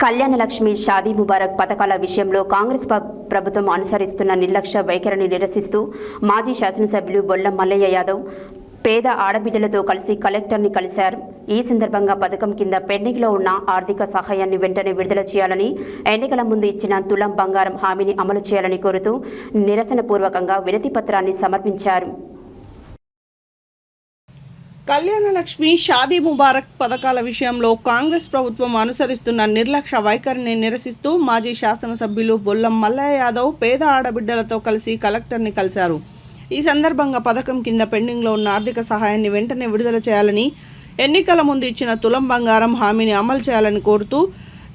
కళ్యాణలక్ష్మి షాదీ ముబారక్ పథకాల విషయంలో కాంగ్రెస్ ప్రభుత్వం అనుసరిస్తున్న నిర్లక్ష్య వైఖరిని నిరసిస్తూ మాజీ శాసనసభ్యులు బొల్లం మల్లయ్య యాదవ్ పేద ఆడబిడ్డలతో కలిసి కలెక్టర్ని కలిశారు. ఈ సందర్భంగా పథకం కింద పెండింగ్లో ఉన్న ఆర్థిక సహాయాన్ని వెంటనే విడుదల చేయాలని, ఎన్నికల ముందు ఇచ్చిన తులం బంగారం హామీని అమలు చేయాలని కోరుతూ నిరసనపూర్వకంగా వినతి పత్రాన్ని సమర్పించారు. కళ్యాణలక్ష్మి షాదీ ముబారక్ పథకాల విషయంలో కాంగ్రెస్ ప్రభుత్వం అనుసరిస్తున్న నిర్లక్ష్య వైఖరిని నిరసిస్తూ మాజీ శాసనసభ్యులు బొల్లం మల్లయ్య యాదవ్ పేద ఆడబిడ్డలతో కలిసి కలెక్టర్ని కలిశారు. ఈ సందర్భంగా పథకం కింద పెండింగ్లో ఉన్న ఆర్థిక సహాయాన్ని వెంటనే విడుదల చేయాలని, ఎన్నికల ముందు ఇచ్చిన తులం బంగారం హామీని అమలు చేయాలని కోరుతూ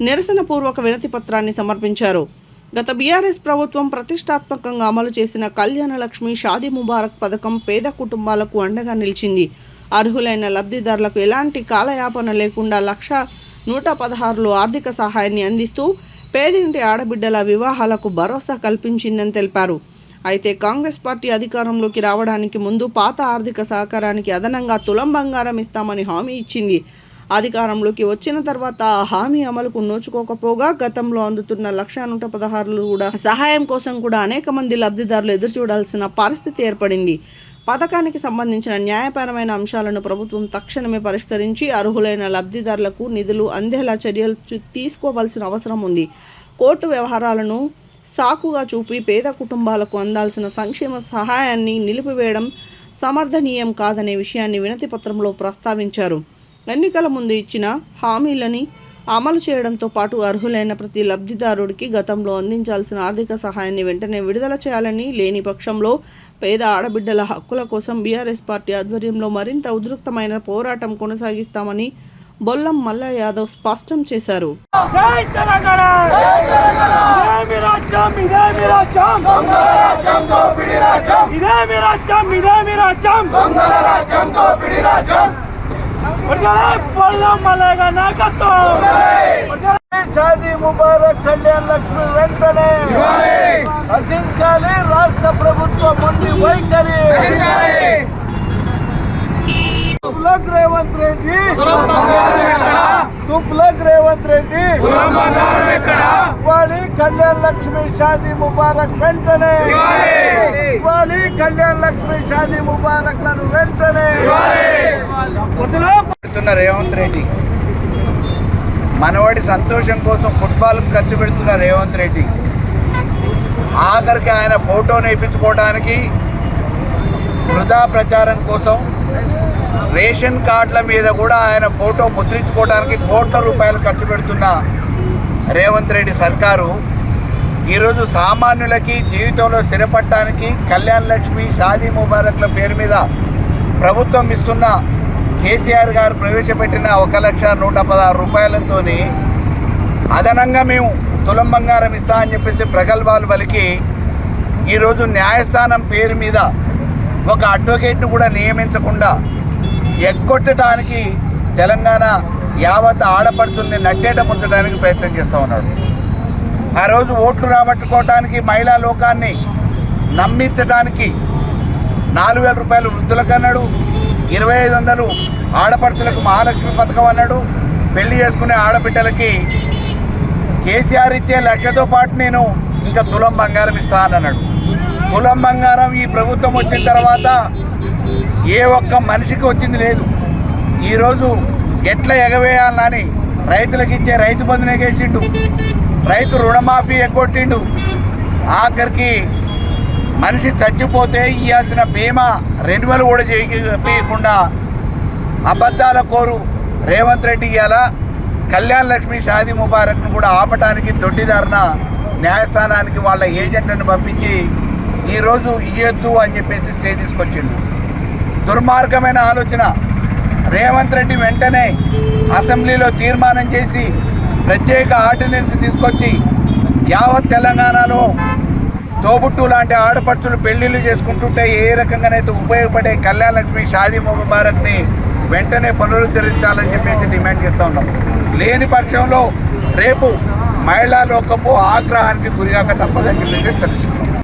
నిరసనపూర్వక వినతి పత్రాన్ని సమర్పించారు. గత బీఆర్ఎస్ ప్రభుత్వం ప్రతిష్టాత్మకంగా అమలు చేసిన కళ్యాణలక్ష్మి షాదీ ముబారక్ పథకం పేద కుటుంబాలకు అండగా నిలిచింది. అర్హులైన లబ్ధిదారులకు ఎలాంటి కాలయాపన లేకుండా 1,116 ఆర్థిక సహాయాన్ని అందిస్తూ పేదింటి ఆడబిడ్డల వివాహాలకు భరోసా కల్పించిందని తెలిపారు. అయితే కాంగ్రెస్ పార్టీ అధికారంలోకి రావడానికి ముందు పాత ఆర్థిక సహకారానికి అదనంగా తులం బంగారం ఇస్తామని హామీ ఇచ్చింది. అధికారంలోకి వచ్చిన తర్వాత ఆ హామీ అమలుకు నోచుకోకపోగా గతంలో అందుతున్న 1,116 కూడా సహాయం కోసం కూడా అనేక మంది లబ్ధిదారులు ఎదురు చూడాల్సిన పరిస్థితి ఏర్పడింది. పథకానికి సంబంధించిన న్యాయపరమైన అంశాలను ప్రభుత్వం తక్షణమే పరిష్కరించి అర్హులైన లబ్ధిదారులకు నిధులు అందేలా చర్యలు తీసుకోవాల్సిన అవసరం ఉంది. కోర్టు వ్యవహారాలను సాకుగా చూపి పేద కుటుంబాలకు అందాల్సిన సంక్షేమ సహాయాన్ని నిలిపివేయడం సమర్థనీయం కాదనే విషయాన్ని వినతి పత్రంలో ప్రస్తావించారు. ఎన్నికల ముందు ఇచ్చిన హామీలని అమలు చేయడంతో పాటు అర్హులైన ప్రతి లబ్ధిదారుడికి గతంలో అందించాల్సిన ఆర్థిక సహాయాన్ని వెంటనే విడుదల చేయాలని, లేని పక్షంలో పేద ఆడబిడ్డల హక్కుల కోసం బీఆర్ఎస్ పార్టీ ఆధ్వర్యంలో మరింత ఉధృతమైన పోరాటం కొనసాగిస్తామని బొల్లం మల్లయ్య యాదవ్ స్పష్టం చేశారు. షాదీ ముబారక్ కళ్యాణలక్ష్మి వెంటనే రచించాలి. రాష్ట్ర ప్రభుత్వం మొండి వైఖరి. తుగ్లక్ రేవంత్ రెడ్డి, తుగ్లక్ రేవంత్ రెడ్డి ఇవ్వాలి. కళ్యాణలక్ష్మి షాదీ ముబారక్ వెంటనే ఇవ్వాలి. కళ్యాణలక్ష్మి షాదీ ముబారక్ లను వెంటనే. రేవంత్ రెడ్డి మనవాడి సంతోషం కోసం ఫుట్బాల్ ఖర్చు పెడుతున్న రేవంత్ రెడ్డి ఆఖరికి ఆయన ఫోటోను వేయించుకోవడానికి వృధా ప్రచారం కోసం రేషన్ కార్డుల మీద కూడా ఆయన ఫోటో ముద్రించుకోవడానికి కోట్ల రూపాయలు ఖర్చు పెడుతున్న రేవంత్ రెడ్డి సర్కారు ఈరోజు సామాన్యులకి జీవితంలో స్థిరపడటానికి కళ్యాణలక్ష్మి షాదీ ముబారక్ల పేరు మీద ప్రభుత్వం ఇస్తున్న కేసీఆర్ గారు ప్రవేశపెట్టిన 1,116 రూపాయలతో అదనంగా మేము తులం బంగారం ఇస్తా అని చెప్పేసి ప్రగల్భాలు పలికి ఈరోజు న్యాయస్థానం పేరు మీద ఒక అడ్వకేట్ను కూడా నియమించకుండా ఎగ్గొట్టడానికి తెలంగాణ యావత్ ఆడపడుతుల్ని నట్టేట ముంచడానికి ప్రయత్నం చేస్తూ ఉన్నాడు. ఆ రోజు ఓట్లు రాబట్టుకోవటానికి మహిళా లోకాన్ని నమ్మించడానికి 4,000 రూపాయలు వృద్ధులకు అన్నాడు, 2,500 ఆడపడుచులకు మహాలక్ష్మి పథకం అన్నాడు. పెళ్లి చేసుకునే ఆడబిడ్డలకి కేసీఆర్ ఇచ్చే 1,00,000తో పాటు నేను ఇంకా తులం బంగారం ఇస్తా అన్నాడు. తులం బంగారం ఈ ప్రభుత్వం వచ్చిన తర్వాత ఏ ఒక్క మనిషికి వచ్చింది లేదు. ఈరోజు ఎట్లా ఎగవేయాలని రైతులకు ఇచ్చే రైతు బంధుని ఎగేసిండు, రైతు రుణమాఫీ ఎగ్గొట్టిండు. ఆఖరికి మనిషి చచ్చిపోతే ఇవ్వాల్సిన బీమా రెన్యువల్ కూడా చేయకుండా అబద్ధాల కోరు రేవంత్ రెడ్డి ఇవాళ కళ్యాణలక్ష్మి షాదీ ముబారక్ను కూడా ఆపటానికి దొడ్డిదారిన న్యాయస్థానానికి వాళ్ళ ఏజెంట్లను పంపించి ఈరోజు ఇయ్యొద్దు అని చెప్పేసి స్టే తీసుకొచ్చిండు. దుర్మార్గమైన ఆలోచన. రేవంత్ రెడ్డి వెంటనే అసెంబ్లీలో తీర్మానం చేసి ప్రత్యేక ఆర్డినెన్స్ తీసుకొచ్చి యావత్ తెలంగాణలో తోబుట్టు లాంటి ఆడపడుచులు పెళ్లిళ్ళు చేసుకుంటుంటే ఏ రకంగానైతే ఉపయోగపడే కళ్యాణలక్ష్మి షాదీ ముబారక్ని వెంటనే పునరుద్ధరించాలని చెప్పేసి డిమాండ్ చేస్తూ ఉన్నాం. లేని పక్షంలో రేపు మహిళా లోకపు ఆగ్రహానికి గురిగాక తప్పదని చెప్పేసి తెలుస్తుంది.